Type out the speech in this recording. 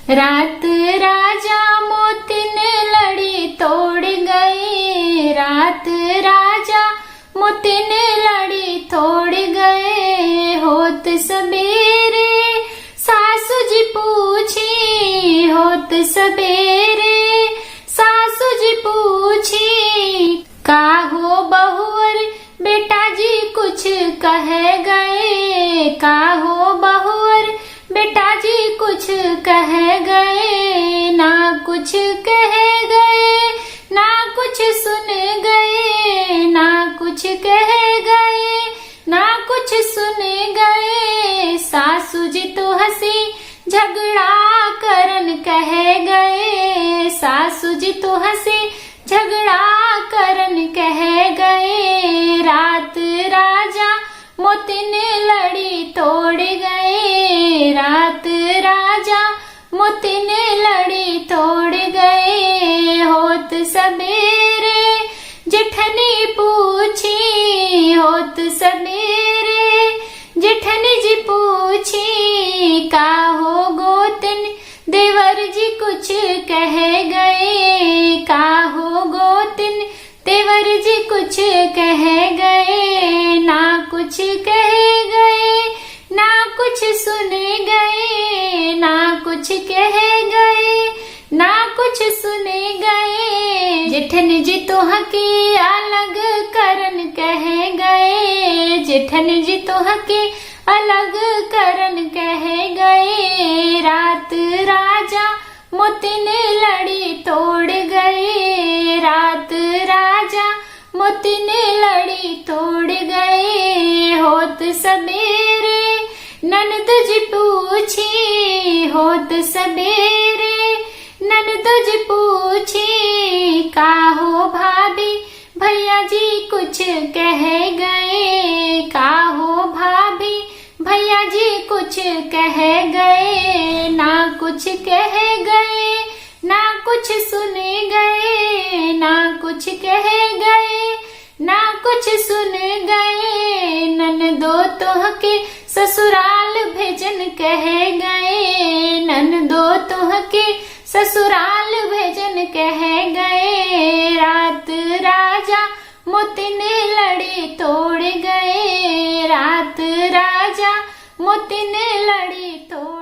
रात राजा मोतिन लड़ी तोड़ गए, रात राजा मोतिन लड़ी तोड़ गए। होत सबेरे सासू जी पूछी, होत सबेरे सासू जी पूछी, काहो बहुवर बेटा जी कुछ कह गए, काहो बहुवर बेटा जी कुछ कह गए। ना कुछ कह गए ना कुछ सुन गए, ना कुछ कह गए ना कुछ सुन गए। सासू जी तो हंसी झगड़ा करन कह गए, सासू जी तो हंसी झगड़ा करन कह गए। रात राजा मोतिन लड़ी तोड़ गए, रात राजा मोतिन लड़ी तोड़ गए। होत सबेरे जेठनी पूछी, होत सबेरे जेठनी जी पूछी, काहो गोतिन देवर जी कुछ कह गए, काहो गोतिन देवर जी कुछ कह गए। ना कुछ कह गए ना कुछ सुन गए, ना कुछ कह गए ना कुछ सुन गए। जेठन जी तो हकी अलग करन कह गए, जेठन जी तो हकी अलग करन कह गए। रात राजा मोतिन लड़ी तोड़ गए, रात राजा मोतिन लड़ी तोड़ गए। होत सबेरे ननद जी पूछी, होत सबेरे ननद जी पूछी, काहो भाभी भैया जी कुछ कह गए, काहो भाभी भैया जी कुछ कह गए। ना कुछ कह गए ना कुछ सुन गए, ना कुछ कह गए ना कुछ सुन गए। ननदो तोहके ससुराल भेजन कह गए, ननदो तोहके ससुराल भेजन कह गए। रात राजा मोतिन लड़ी तोड़ गए, रात राजा मोतिन लड़ी तोड़